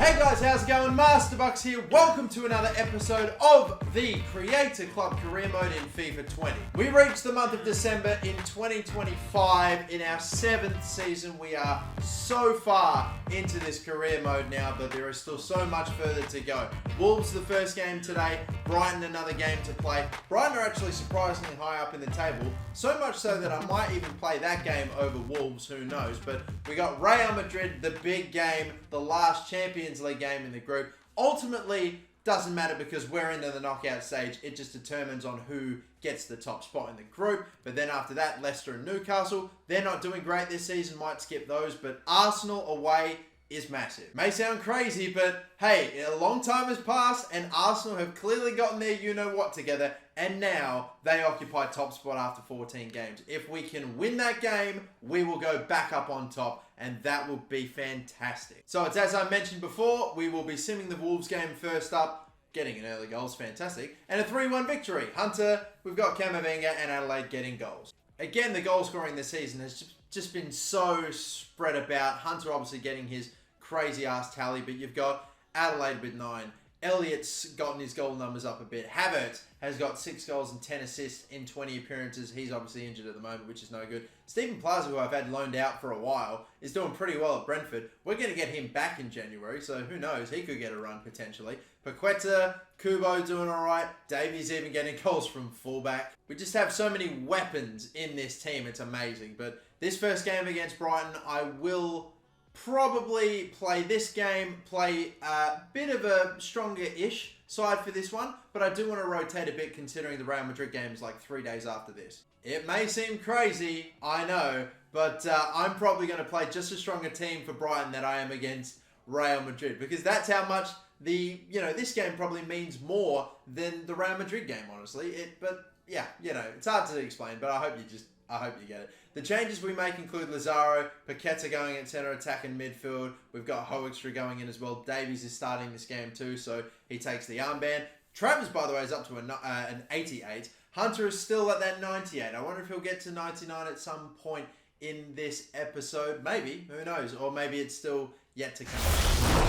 Hey guys, how's it going? Masterbucks here. Welcome to another episode of the Creator Club Career Mode in FIFA 20. We reached the month of December in 2025 in our 7th season. We are so far into this career mode now, but there is still so much further to go. Wolves the first game today, Brighton another game to play. Brighton are actually surprisingly high up in the table, so much so that I might even play that game over Wolves, who knows. But we got Real Madrid, the big game, the last Champions League game in the group. Ultimately, doesn't matter because we're into the knockout stage. It just determines on who gets the top spot in the group. But then after that, Leicester and Newcastle, they're not doing great this season, might skip those. But Arsenal away is massive. May sound crazy, but hey, a long time has passed and Arsenal have clearly gotten their you-know-what together, and now they occupy top spot after 14 games. If we can win that game, we will go back up on top, and that will be fantastic. So it's as I mentioned before, we will be simming the Wolves game first up, getting an early goal is fantastic, and a 3-1 victory. Hunter, we've got Camavinga and Adelaide getting goals. Again, the goal scoring this season has just been so spread about. Hunter obviously getting his crazy ass tally, but you've got Adelaide with 9. Elliott's gotten his goal numbers up a bit. Havertz has got 6 goals and 10 assists in 20 appearances. He's obviously injured at the moment, which is no good. Stephen Plaza, who I've had loaned out for a while, is doing pretty well at Brentford. We're going to get him back in January, so who knows? He could get a run potentially. Paqueta, Kubo doing all right. Davies even getting goals from fullback. We just have so many weapons in this team. It's amazing. But this first game against Brighton, I will probably play this game, play a bit of a stronger-ish side for this one, but I do want to rotate a bit considering the Real Madrid game is like 3 days after this. It may seem crazy, I know, but I'm probably going to play just as strong a team for Brighton that I am against Real Madrid, because that's how much this game probably means more than the Real Madrid game, honestly. But yeah, it's hard to explain, but I hope you get it. The changes we make include Lazaro, Paqueta going at centre attack and midfield. We've got Hoekstra going in as well. Davies is starting this game too, so he takes the armband. Travers, by the way, is up to an 88. Hunter is still at that 98. I wonder if he'll get to 99 at some point in this episode. Maybe, who knows? Or maybe it's still yet to come.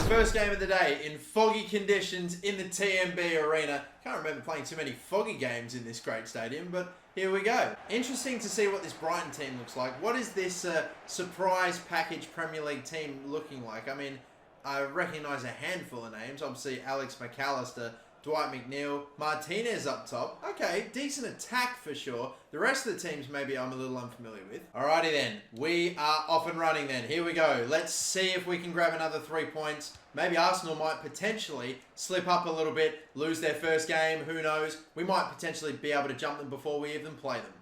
The first game of the day in foggy conditions in the TMB Arena. Can't remember playing too many foggy games in this great stadium, but here we go. Interesting to see what this Brighton team looks like. What is this surprise package Premier League team looking like? I mean, I recognise a handful of names. Obviously, Alex McAllister, Dwight McNeil, Martinez up top. Okay, decent attack for sure. The rest of the teams maybe I'm a little unfamiliar with. Alrighty then, we are off and running then. Here we go. Let's see if we can grab another 3 points. Maybe Arsenal might potentially slip up a little bit, lose their first game, who knows. We might potentially be able to jump them before we even play them.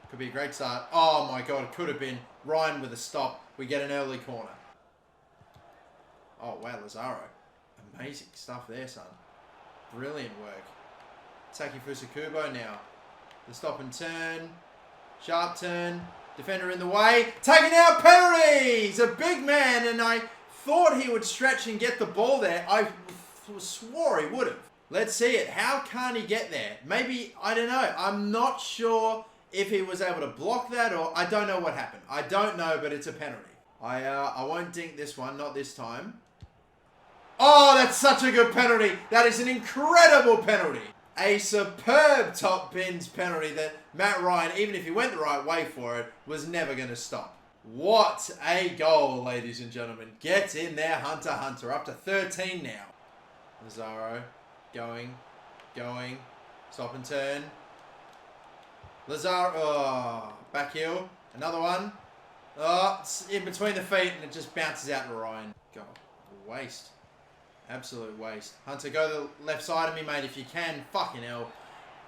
Could be a great start. Oh my god, it could have been. Ryan with a stop. We get an early corner. Oh wow, Lazaro. Amazing stuff there, son. Brilliant work. Takefusa Kubo now. The stop and turn. Sharp turn. Defender in the way. Taking out penalties! A big man, and I thought he would stretch and get the ball there. I swore he would have. Let's see it. How can't he get there? Maybe, I don't know. I'm not sure if he was able to block that, or I don't know what happened. I don't know, but it's a penalty. I won't dink this one, not this time. Oh, that's such a good penalty. That is an incredible penalty. A superb top bins penalty that Matt Ryan, even if he went the right way for it, was never going to stop. What a goal, ladies and gentlemen. Get in there, Hunter. Up to 13 now. Lazaro. Going. Stop and turn. Lazaro. Oh, back heel. Another one. Oh, it's in between the feet and it just bounces out to Ryan. God, waste. Absolute waste. Hunter, go to the left side of me, mate, if you can. Fucking hell.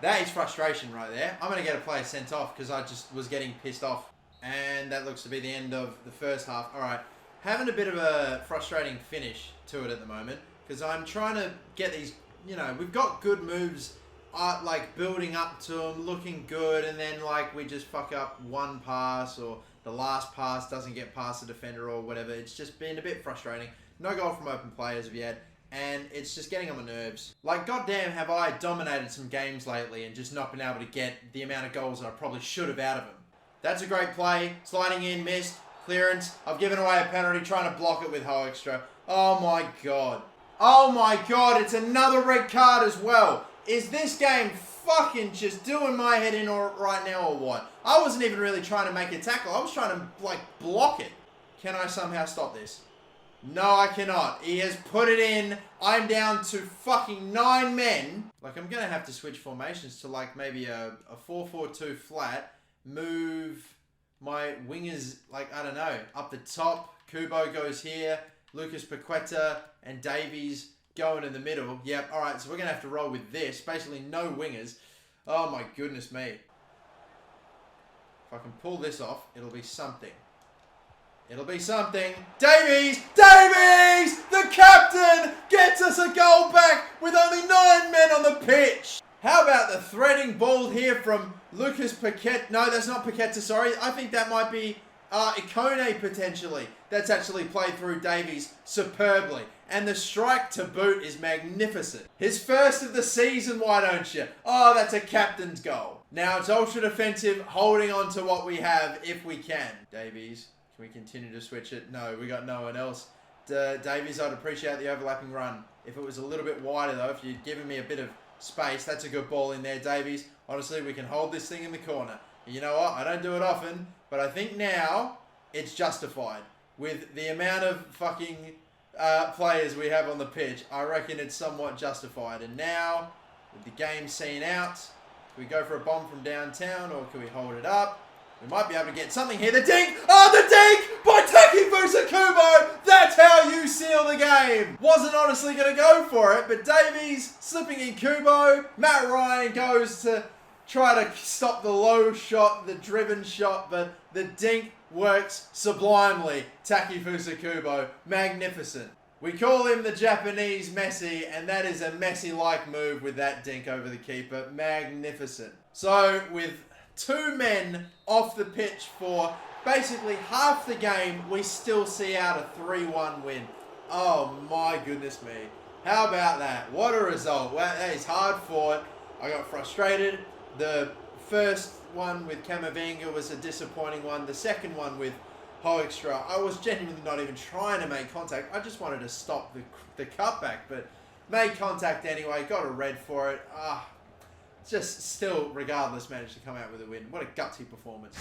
That is frustration right there. I'm going to get a player sent off because I just was getting pissed off. And that looks to be the end of the first half. All right. Having a bit of a frustrating finish to it at the moment because I'm trying to get these, we've got good moves, like building up to them, looking good, and then like we just fuck up one pass or the last pass doesn't get past the defender or whatever. It's just been a bit frustrating. No goal from open play as of yet, and it's just getting on my nerves. Like, goddamn, have I dominated some games lately and just not been able to get the amount of goals that I probably should have out of them. That's a great play. Sliding in, missed. Clearance. I've given away a penalty trying to block it with Hoekstra. Oh my God. Oh my God, it's another red card as well. Is this game fucking just doing my head in right now or what? I wasn't even really trying to make a tackle. I was trying to, like, block it. Can I somehow stop this? No, I cannot. He has put it in. I'm down to fucking 9 men. Like, I'm going to have to switch formations to, like, maybe a 4-4-2 flat. Move my wingers, like, I don't know, up the top. Kubo goes here. Lucas Paqueta and Davies going in the middle. Yep, all right, so we're going to have to roll with this. Basically, no wingers. Oh, my goodness me. If I can pull this off, it'll be something. It'll be something. Davies! Davies! The captain gets us a goal back with only 9 men on the pitch. How about the threading ball here from Lucas Paqueta? No, that's not Paqueta, sorry. I think that might be Ikone potentially. That's actually played through Davies superbly. And the strike to boot is magnificent. His first of the season, why don't you? Oh, that's a captain's goal. Now it's ultra defensive, holding on to what we have if we can. Davies, can we continue to switch it? No, we got no one else. Davies, I'd appreciate the overlapping run. If it was a little bit wider though, if you'd given me a bit of space, that's a good ball in there, Davies. Honestly, we can hold this thing in the corner. You know what? I don't do it often, but I think now it's justified. With the amount of fucking players we have on the pitch, I reckon it's somewhat justified. And now, with the game seen out, can we go for a bomb from downtown or can we hold it up? We might be able to get something here. The dink! Oh, the dink by Takefusa Kubo! That's how you seal the game! Wasn't honestly going to go for it, but Davies slipping in Kubo. Matt Ryan goes to try to stop the low shot, the driven shot, but the dink works sublimely. Takefusa Kubo, magnificent. We call him the Japanese Messi, and that is a Messi-like move with that dink over the keeper. Magnificent. So, with 2 men off the pitch for basically half the game, we still see out a 3-1 win. Oh my goodness me. How about that? What a result. Well, that is hard fought. I got frustrated. The first one with Camavinga was a disappointing one. The second one with Hoekstra, I was genuinely not even trying to make contact. I just wanted to stop the cutback, but made contact anyway. Got a red for it. Just still, regardless, managed to come out with a win. What a gutsy performance.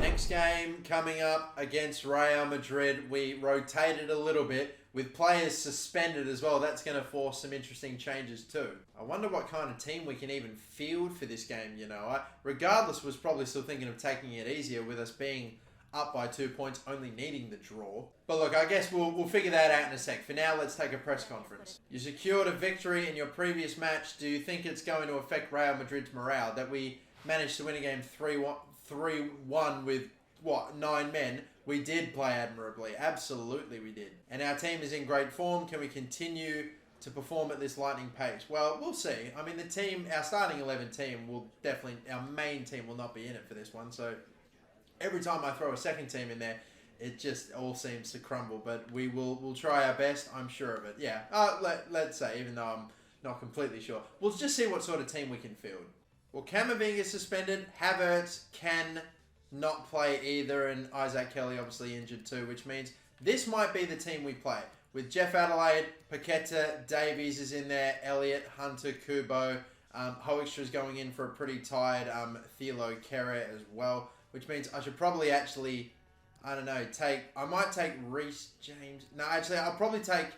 Next game coming up against Real Madrid. We rotated a little bit with players suspended as well. That's going to force some interesting changes too. I wonder what kind of team we can even field for this game, you know. I, regardless, was probably still thinking of taking it easier with us being up by 2 points, only needing the draw. But look, I guess we'll figure that out in a sec. For now, let's take a press conference. You secured a victory in your previous match. Do you think it's going to affect Real Madrid's morale? That we managed to win a game 3-1 with, what, 9 men? We did play admirably. Absolutely we did. And our team is in great form. Can we continue to perform at this lightning pace? Well, we'll see. I mean, the team, our starting 11 team will definitely, our main team will not be in it for this one. So every time I throw a second team in there, it just all seems to crumble. But we'll try our best. I'm sure of it. Yeah. Let's say, even though I'm not completely sure, we'll just see what sort of team we can field. Well, Camavinga is suspended. Havertz can not play either, and Isaac Kelly obviously injured too, which means this might be the team we play. With Jeff Adelaide, Paqueta, Davies is in there, Elliott, Hunter, Kubo, Hoekstra is going in for a pretty tired Thilo Kehrer as well, which means I should probably actually, I don't know, I might take Reece James. No, actually, I'll probably take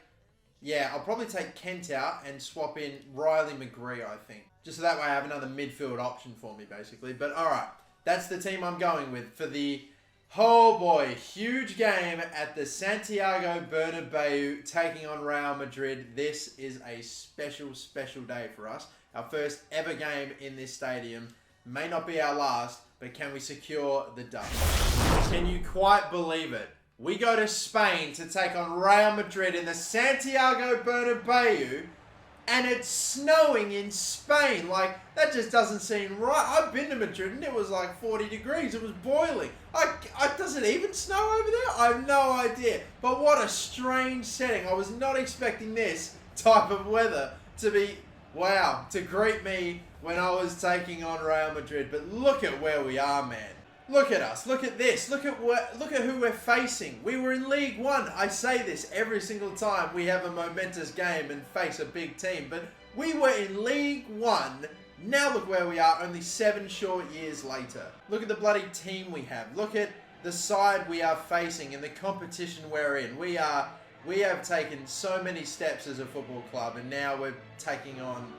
Kent out and swap in Riley McGree, I think. Just so that way I have another midfield option for me, basically. But all right, that's the team I'm going with for the, oh boy, huge game at the Santiago Bernabeu taking on Real Madrid. This is a special, special day for us. Our first ever game in this stadium. May not be our last, but can we secure the dub? Can you quite believe it? We go to Spain to take on Real Madrid in the Santiago Bernabeu, and it's snowing in Spain. Like, that just doesn't seem right. I've been to Madrid and it was like 40 degrees. It was boiling. Does it even snow over there? I have no idea. But what a strange setting. I was not expecting this type of weather to be, wow, to greet me when I was taking on Real Madrid. But look at where we are, man. Look at us. Look at this. Look at who we're facing. We were in League One. I say this every single time we have a momentous game and face a big team. But we were in League One. Now look where we are only 7 short years later. Look at the bloody team we have. Look at the side we are facing and the competition we're in. We have taken so many steps as a football club, and now we're taking on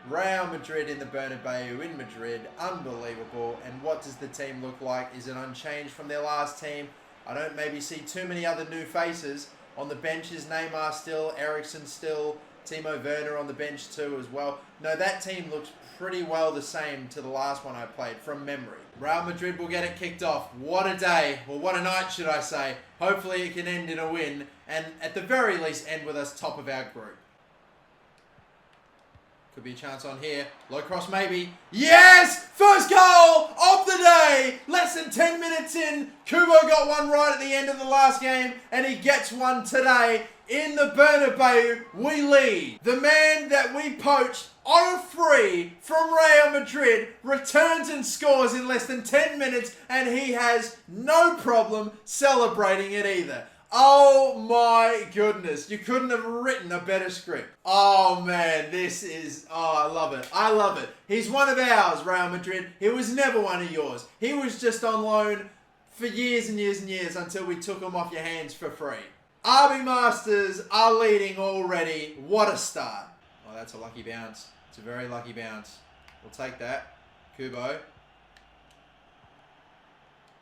Real Madrid in the Bernabeu in Madrid. Unbelievable. And what does the team look like? Is it unchanged from their last team? I don't maybe see too many other new faces. On the benches, Neymar still, Eriksen still, Timo Werner on the bench too as well. No, that team looks pretty well the same to the last one I played from memory. Real Madrid will get it kicked off. What a day, or what a night should I say. Hopefully it can end in a win, and at the very least end with us top of our group. Could be a chance on here. Low cross maybe. Yes! First goal of the day! Less than 10 minutes in. Kubo got one right at the end of the last game, and he gets one today. In the Bernabeu, we lead. The man that we poached on a free from Real Madrid returns and scores in less than 10 minutes, and he has no problem celebrating it either. Oh my goodness. You couldn't have written a better script. Oh man, this is... Oh, I love it. I love it. He's one of ours, Real Madrid. He was never one of yours. He was just on loan for years and years and years until we took him off your hands for free. RB Masters are leading already. What a start. Oh, that's a lucky bounce. It's a very lucky bounce. We'll take that. Kubo.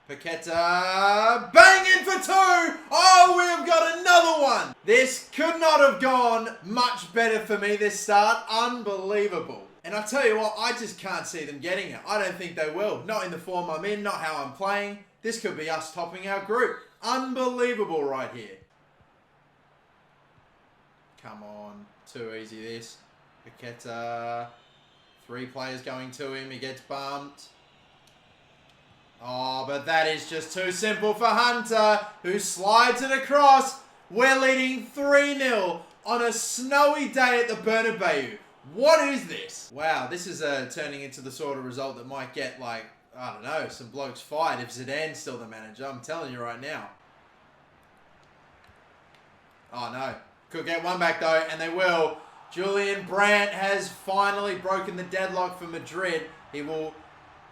Paqueta, bang in for 2! Oh, we have got another one! This could not have gone much better for me this start. Unbelievable. And I tell you what, I just can't see them getting it. I don't think they will. Not in the form I'm in, not how I'm playing. This could be us topping our group. Unbelievable right here. Come on. Too easy this. Paqueta. 3 players going to him. He gets bumped. Oh, but that is just too simple for Hunter, who slides it across. We're leading 3-0 on a snowy day at the Bernabeu. What is this? Wow, this is turning into the sort of result that might get, like, I don't know, some blokes fired if Zidane's still the manager. I'm telling you right now. Oh, no. Could get one back, though, and they will. Julian Brandt has finally broken the deadlock for Madrid. He will...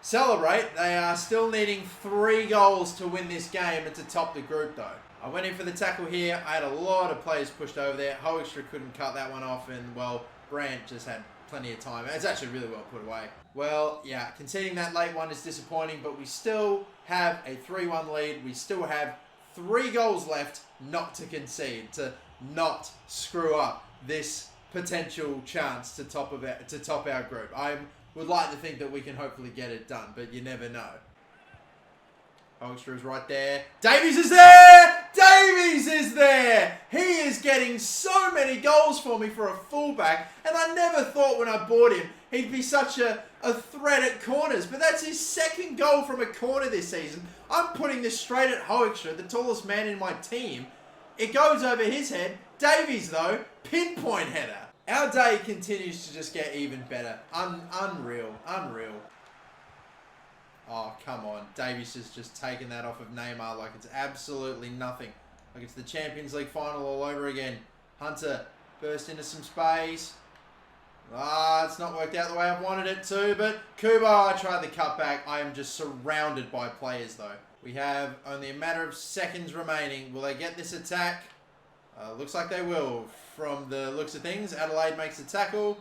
celebrate. They are still needing 3 goals to win this game and to top the group though. I went in for the tackle here. I had a lot of players pushed over there. Hoekstra couldn't cut that one off, and well, Brandt just had plenty of time. It's actually really well put away. Well, yeah, conceding that late one is disappointing, but we still have a 3-1 lead. We still have 3 goals left not to concede, to not screw up this potential chance to top our group. Would like to think that we can hopefully get it done, but you never know. Hoekstra is right there. Davies is there! Davies is there! He is getting so many goals for me for a fullback, and I never thought when I bought him he'd be such a threat at corners, but that's his 2nd goal from a corner this season. I'm putting this straight at Hoekstra, the tallest man in my team. It goes over his head. Davies, though, pinpoint header. Our day continues to just get even better. Unreal. Unreal. Oh, come on. Davies has just taken that off of Neymar like it's absolutely nothing. Like it's the Champions League final all over again. Hunter burst into some space. It's not worked out the way I wanted it to, but Kubo, I tried the cutback. I am just surrounded by players, though. We have only a matter of seconds remaining. Will they get this attack? Looks like they will. From the looks of things, Adelaide makes a tackle,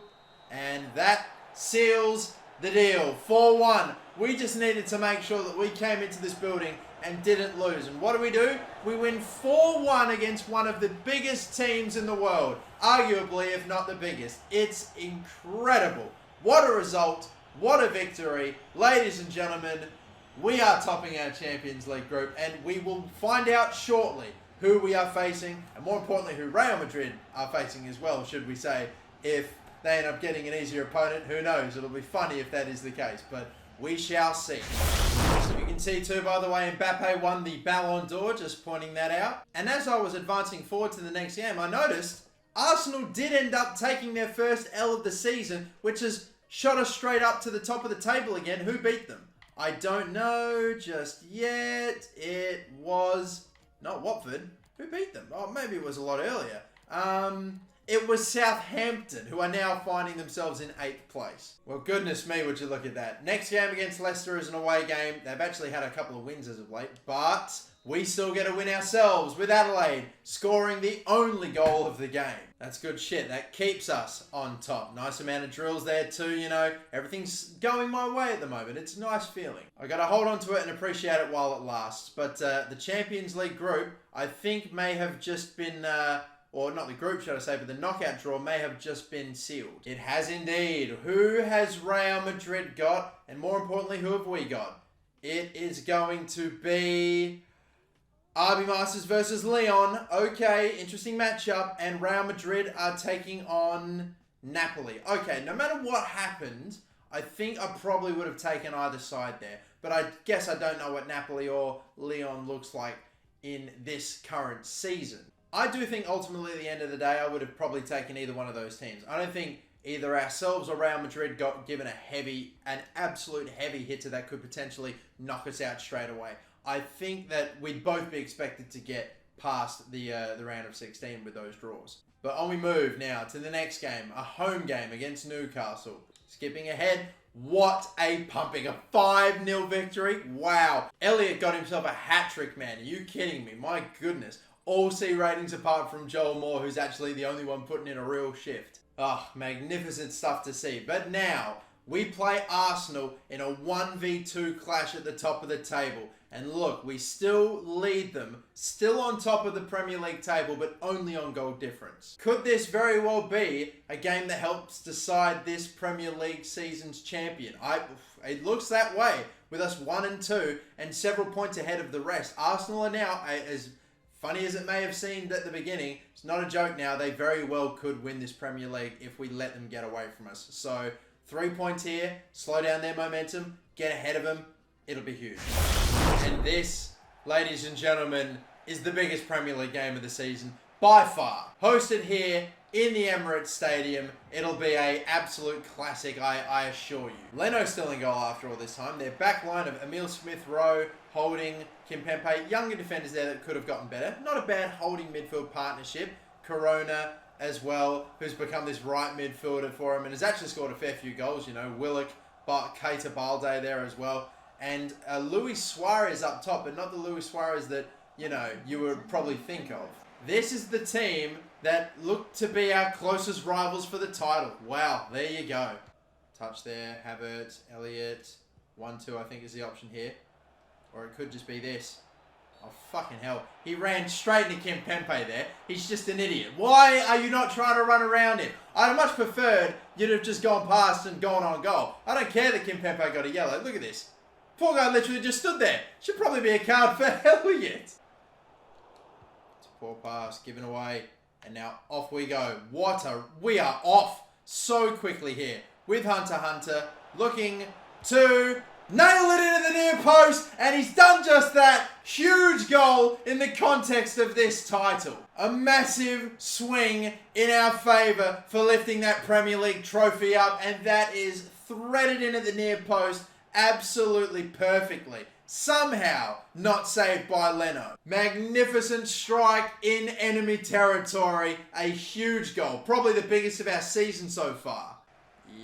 and that seals the deal. 4-1. We just needed to make sure that we came into this building and didn't lose. And what do? We win 4-1 against one of the biggest teams in the world. Arguably, if not the biggest. It's incredible. What a result. What a victory. Ladies and gentlemen, we are topping our Champions League group, and we will find out shortly who we are facing, and more importantly, who Real Madrid are facing as well, should we say. If they end up getting an easier opponent, who knows? It'll be funny if that is the case, but we shall see. So you can see too, by the way, Mbappe won the Ballon d'Or, just pointing that out. And as I was advancing forward to the next game, I noticed Arsenal did end up taking their first L of the season, which has shot us straight up to the top of the table again. Who beat them? I don't know just yet. It was not Watford. Who beat them? Oh, maybe it was a lot earlier. It was Southampton, who are now finding themselves in 8th place. Well, goodness me, would you look at that. Next game against Leicester is an away game. They've actually had a couple of wins as of late, but we still get a win ourselves with Adelaide scoring the only goal of the game. That's good shit. That keeps us on top. Nice amount of drills there too, you know. Everything's going my way at the moment. It's a nice feeling. I got to hold on to it and appreciate it while it lasts. But the Champions League group, I think, may have just been... or not the group, should I say, but the knockout draw may have just been sealed. It has indeed. Who has Real Madrid got? And more importantly, who have we got? It is going to be RB Masters versus Leon. Okay, interesting matchup. And Real Madrid are taking on Napoli. Okay, no matter what happened, I think I probably would have taken either side there. But I guess I don't know what Napoli or Leon looks like in this current season. I do think ultimately at the end of the day, I would have probably taken either one of those teams. I don't think either ourselves or Real Madrid got given an absolute heavy hitter that could potentially knock us out straight away. I think that we'd both be expected to get past the round of 16 with those draws. But on we move now to the next game, a home game against Newcastle. Skipping ahead, what a pumping, a 5-0 victory. Wow. Elliott got himself a hat-trick, man. Are you kidding me? My goodness. All C ratings apart from Joel Moore, who's actually the only one putting in a real shift. Oh, magnificent stuff to see. But now, we play Arsenal in a 1v2 clash at the top of the table. And look, we still lead them, still on top of the Premier League table, but only on goal difference. Could this very well be a game that helps decide this Premier League season's champion? It looks that way, with us 1 and 2 and several points ahead of the rest. Arsenal are now, as funny as it may have seemed at the beginning, it's not a joke now. They very well could win this Premier League if we let them get away from us. So 3 points here, slow down their momentum, get ahead of them. It'll be huge. And this, ladies and gentlemen, is the biggest Premier League game of the season by far. Hosted here in the Emirates Stadium. It'll be an absolute classic, I assure you. Leno's still in goal after all this time. Their back line of Emile Smith-Rowe, Holding, Kimpembe, younger defenders there that could have gotten better. Not a bad holding midfield partnership. Corona as well, who's become this right midfielder for him and has actually scored a fair few goals, you know. Willock, Keita Balde there as well. And Luis Suarez up top, but not the Luis Suarez that, you know, you would probably think of. This is the team that looked to be our closest rivals for the title. Wow, there you go. Touch there, Havertz, Elliott. 1-2 I think is the option here. Or it could just be this. Oh, fucking hell. He ran straight into Kimpembe there. He's just an idiot. Why are you not trying to run around him? I'd have much preferred you'd have just gone past and gone on goal. I don't care that Kimpembe got a yellow. Look at this. Poor guy literally just stood there. Should probably be a card for Elliott. It's a poor pass, given away. And now off we go. We are off so quickly here with Hunter looking to nail it into the near post, and he's done just that. Huge goal in the context of this title. A massive swing in our favour for lifting that Premier League trophy up, and that is threaded in at the near post absolutely perfectly. Somehow not saved by Leno. Magnificent strike in enemy territory. A huge goal. Probably the biggest of our season so far.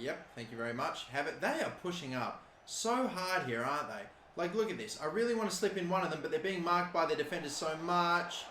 Yep, thank you very much. They are pushing up so hard here, aren't they? Like, look at this. I really want to slip in one of them, but they're being marked by the defenders so much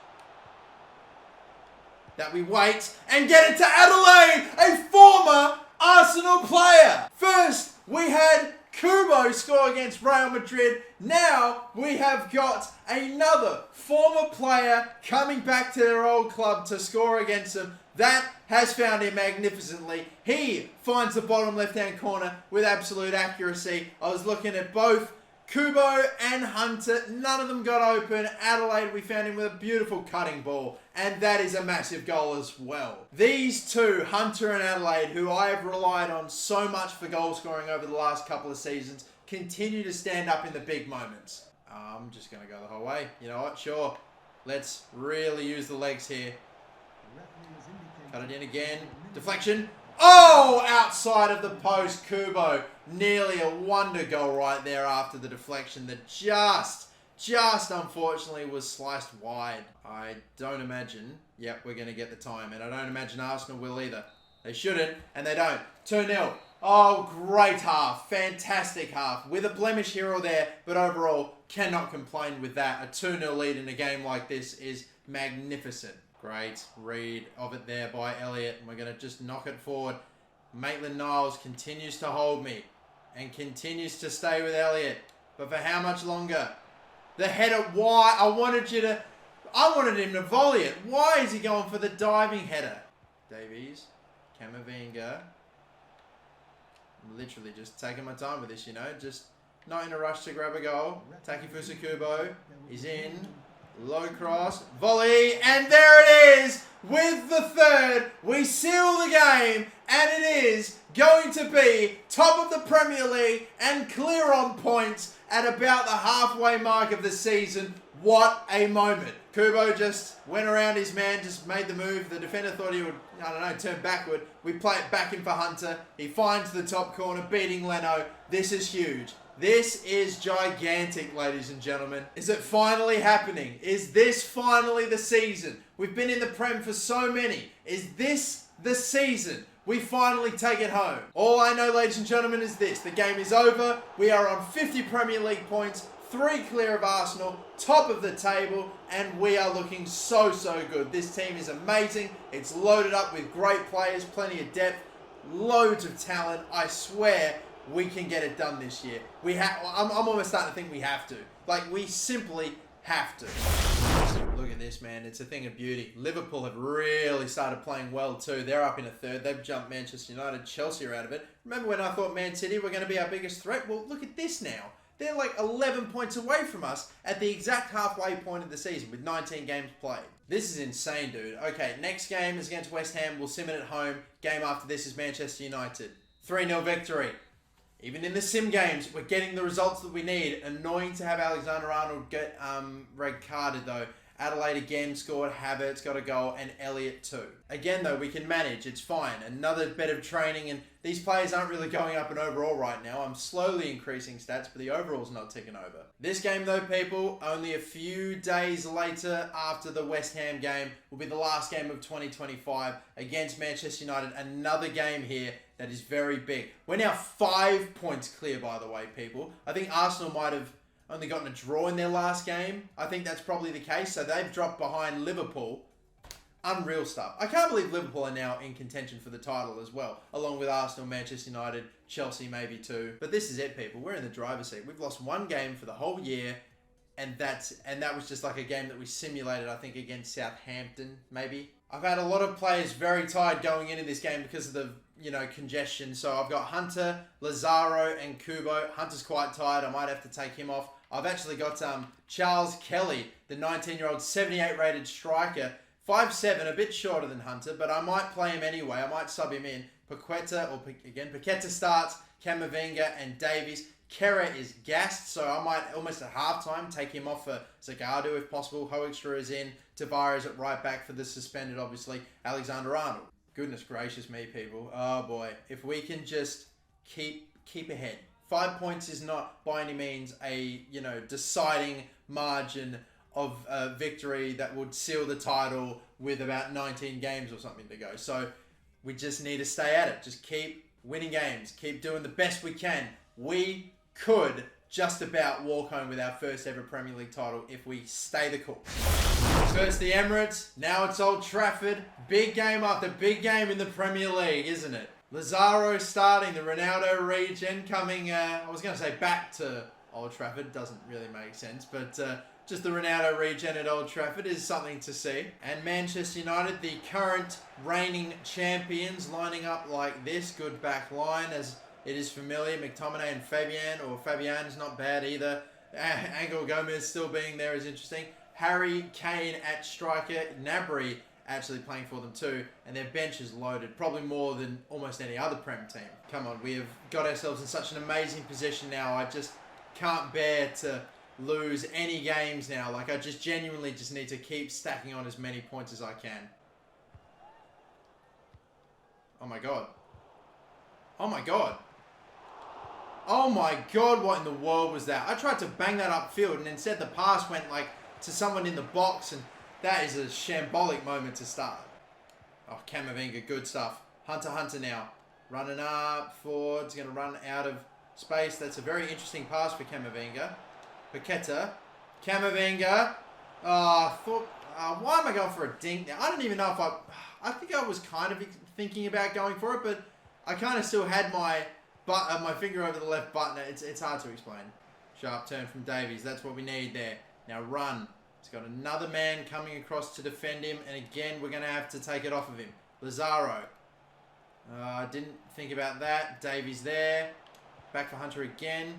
that we wait and get it to Adelaide, a former Arsenal player. First, we had Kubo score against Real Madrid. Now we have got another former player coming back to their old club to score against them. That has found him magnificently. He finds the bottom left-hand corner with absolute accuracy. I was looking at both Kubo and Hunter. None of them got open. Adelaide, we found him with a beautiful cutting ball. And that is a massive goal as well. These two, Hunter and Adelaide, who I have relied on so much for goal scoring over the last couple of seasons, continue to stand up in the big moments. I'm just going to go the whole way. You know what? Sure. Let's really use the legs here. Cut it in again. Deflection. Oh, outside of the post, Kubo. Nearly a wonder goal right there after the deflection that just unfortunately was sliced wide. I don't imagine, yep, we're going to get the time, and I don't imagine Arsenal will either. They shouldn't, and they don't. 2-0. Oh, great half. Fantastic half. With a blemish here or there, but overall, cannot complain with that. A 2-0 lead in a game like this is magnificent. Great read of it there by Elliott, and we're going to just knock it forward. Maitland-Niles continues to hold me and continues to stay with Elliott. But for how much longer? The header, why? I wanted him to volley it. Why is he going for the diving header? Davies, Camavinga. I'm literally just taking my time with this, you know. Just not in a rush to grab a goal. Takefusa Kubo is in. Low cross, volley, and there it is! With the third, we seal the game, and it is going to be top of the Premier League and clear on points at about the halfway mark of the season. What a moment. Kubo just went around his man, just made the move. The defender thought he would, I don't know, turn backward. We play it back in for Hunter. He finds the top corner, beating Leno. This is huge. This is gigantic, ladies and gentlemen. Is it finally happening? Is this finally the season? We've been in the Prem for so many. Is this the season we finally take it home? All I know, ladies and gentlemen, is this. The game is over. We are on 50 Premier League points, 3 clear of Arsenal, top of the table, and we are looking so good. This team is amazing. It's loaded up with great players, plenty of depth, loads of talent. I swear, we can get it done this year. I'm almost starting to think we have to. Like, we simply have to. Look at this, man. It's a thing of beauty. Liverpool have really started playing well too. They're up in a third. They've jumped Manchester United. Chelsea are out of it. Remember when I thought Man City were going to be our biggest threat? Well, look at this now. They're like 11 points away from us at the exact halfway point of the season with 19 games played. This is insane, dude. Okay, next game is against West Ham. We'll sim it at home. Game after this is Manchester United. 3-0 victory. Even in the sim games, we're getting the results that we need. Annoying to have Alexander-Arnold get red carded though. Adelaide again scored, Havertz got a goal, and Elliott too. Again though, we can manage, it's fine. Another bit of training, and these players aren't really going up in overall right now. I'm slowly increasing stats, but the overall's not ticking over. This game though, people, only a few days later after the West Ham game, will be the last game of 2025 against Manchester United. Another game here that is very big. We're now 5 points clear, by the way, people. I think Arsenal might have only gotten a draw in their last game. I think that's probably the case. So they've dropped behind Liverpool. Unreal stuff. I can't believe Liverpool are now in contention for the title as well, along with Arsenal, Manchester United, Chelsea maybe too. But this is it, people. We're in the driver's seat. We've lost one game for the whole year, and that was just like a game that we simulated, I think, against Southampton, maybe. I've had a lot of players very tired going into this game because of the, congestion. So I've got Hunter, Lazaro, and Kubo. Hunter's quite tired. I might have to take him off. I've actually got Charles Kelly, the 19-year-old 78 rated striker. 5'7", a bit shorter than Hunter, but I might play him anyway. I might sub him in. Paqueta starts, Camavinga and Davies. Kera is gassed, so I might almost at halftime take him off for Zagardo if possible. Hoekstra is in. Tavares at right back for the suspended, obviously. Alexander-Arnold. Goodness gracious me, people. Oh boy. If we can just keep ahead. 5 points is not by any means a, deciding margin of victory that would seal the title with about 19 games or something to go. So we just need to stay at it. Just keep winning games. Keep doing the best we can. We could just about walk home with our first ever Premier League title if we stay the course. First the Emirates, now it's Old Trafford. Big game after big game in the Premier League, isn't it? Lazaro starting, the Ronaldo regen coming, I was going to say back to Old Trafford, doesn't really make sense, but just the Ronaldo regen at Old Trafford is something to see. And Manchester United, the current reigning champions, lining up like this, good back line as it is familiar. McTominay and Fabian is not bad either. Angel Gomez still being there is interesting. Harry Kane at striker, Gnabry actually playing for them too, and their bench is loaded, probably more than almost any other Prem team. Come on, we have got ourselves in such an amazing position now. I just can't bear to lose any games now. Like, I just genuinely just need to keep stacking on as many points as I can. Oh my god. Oh my God. Oh my God, what in the world was that? I tried to bang that upfield and instead the pass went like to someone in the box, and that is a shambolic moment to start. Oh, Camavinga, good stuff. Hunter now. Running up, forward's going to run out of space. That's a very interesting pass for Camavinga. Paqueta. Camavinga. Why am I going for a dink now? I don't even know if I think I was kind of thinking about going for it, but I kind of still had my finger over the left button. It's hard to explain. Sharp turn from Davies. That's what we need there. Now run. He's got another man coming across to defend him, and again we're going to have to take it off of him. Lazaro. Didn't think about that. Davies there. Back for Hunter again.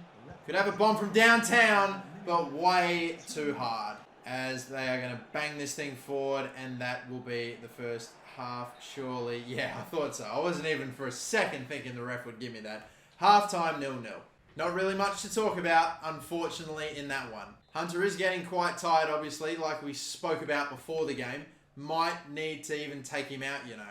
Could have a bomb from downtown, but way too hard. As they are going to bang this thing forward, and that will be the first half, surely. Yeah, I thought so. I wasn't even for a second thinking the ref would give me that. Halftime 0-0. Not really much to talk about, unfortunately, in that one. Hunter is getting quite tired, obviously, like we spoke about before the game. Might need to even take him out, you know.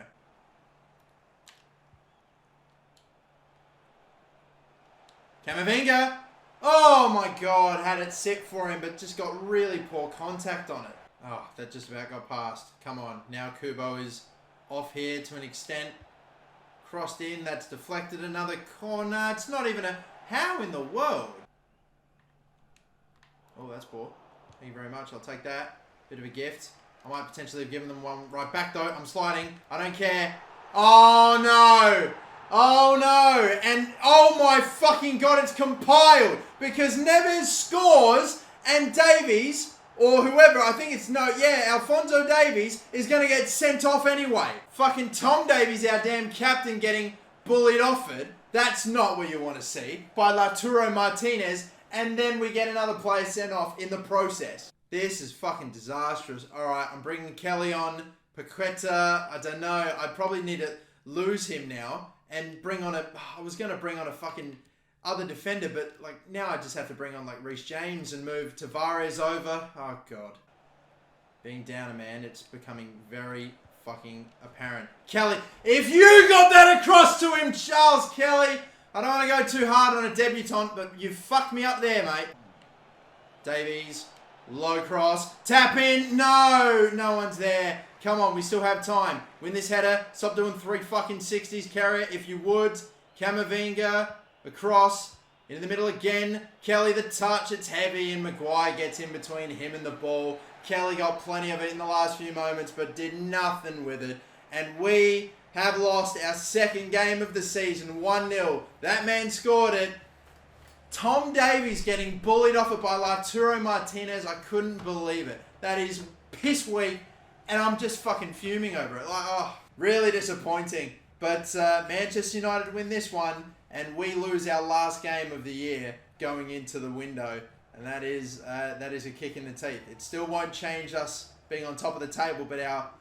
Camavinga! Oh my God, had it set for him, but just got really poor contact on it. Oh, that just about got past. Come on, now Kubo is off here to an extent. Crossed in, that's deflected another corner. It's not even a... How in the world? Oh, that's poor. Thank you very much, I'll take that. Bit of a gift. I might potentially have given them one right back though. I'm sliding, I don't care. Oh no! Oh no, and oh my fucking God, it's compiled because Neves scores and Davies, or whoever, I think it's Alphonso Davies is going to get sent off anyway. Fucking Tom Davies, our damn captain, getting bullied off it. That's not what you want to see by Lautaro Martinez, and then we get another player sent off in the process. This is fucking disastrous. Alright, I'm bringing Kelly on. Paqueta, I don't know, I probably need to lose him now. And bring on I was going to bring on a fucking other defender, but like now I just have to bring on like Reece James and move Tavares over. Oh God. Being down a man, it's becoming very fucking apparent. Kelly, if you got that across to him, Charles Kelly, I don't want to go too hard on a debutant, but you fucked me up there, mate. Davies, low cross, tap in, no one's there. Come on, we still have time. Win this header. Stop doing 3 fucking 60s. Carry it if you would. Camavinga. Across. Into the middle again. Kelly the touch. It's heavy and Maguire gets in between him and the ball. Kelly got plenty of it in the last few moments but did nothing with it. And we have lost our second game of the season. 1-0. That man scored it. Tom Davies getting bullied off it by Lautaro Martinez. I couldn't believe it. That is piss weak. And I'm just fucking fuming over it. Like, oh, really disappointing. But Manchester United win this one, and we lose our last game of the year going into the window. And that is a kick in the teeth. It still won't change us being on top of the table, but our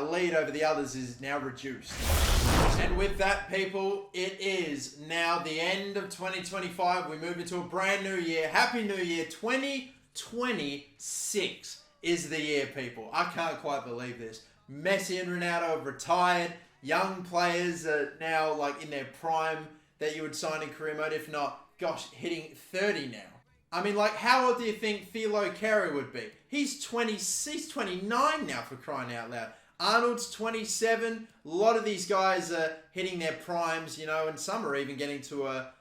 lead over the others is now reduced. And with that, people, it is now the end of 2025. We move into a brand new year. Happy New Year 2026. Is the year, people. I can't quite believe this. Messi and Ronaldo have retired. Young players are now like in their prime that you would sign in career mode. If not, gosh, hitting 30 now. I mean, like, how old do you think Thilo Carey would be? He's 29 now, for crying out loud. Arnold's 27. A lot of these guys are hitting their primes, you know, and some are even getting to a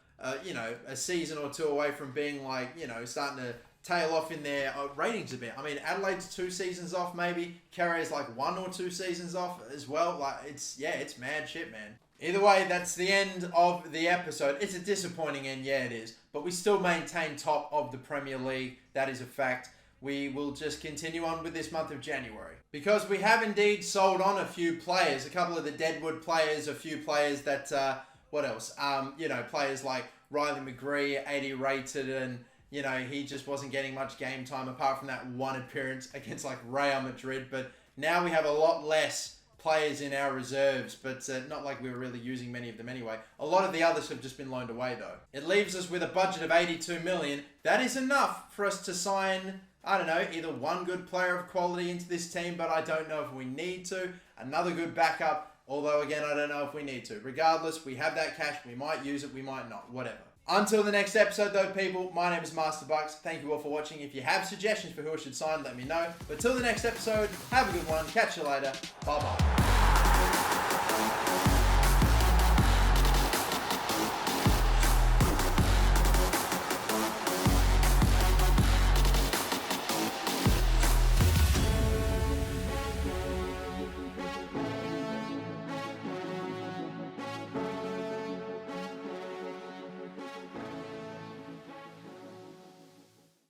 season or two away from being like, you know, starting to tail off in their ratings a bit. I mean, Adelaide's 2 seasons off, maybe. Carrier's like 1 or 2 seasons off as well. Like, it's mad shit, man. Either way, that's the end of the episode. It's a disappointing end, yeah, it is. But we still maintain top of the Premier League. That is a fact. We will just continue on with this month of January. Because we have indeed sold on a few players. A couple of the Deadwood players, a few players that, what else? Players like Riley McGree, 80 rated, and you know, he just wasn't getting much game time apart from that one appearance against like Real Madrid. But now we have a lot less players in our reserves, but not like we were really using many of them anyway. A lot of the others have just been loaned away though. It leaves us with a budget of 82 million. That is enough for us to sign, I don't know, either one good player of quality into this team, but I don't know if we need to. Another good backup, Although, again, I don't know if we need to. Regardless, we have that cash. We might use it. We might not. Whatever. Until the next episode, though, people, my name is Master Bucks. Thank you all for watching. If you have suggestions for who I should sign, let me know. But till the next episode, have a good one. Catch you later. Bye-bye.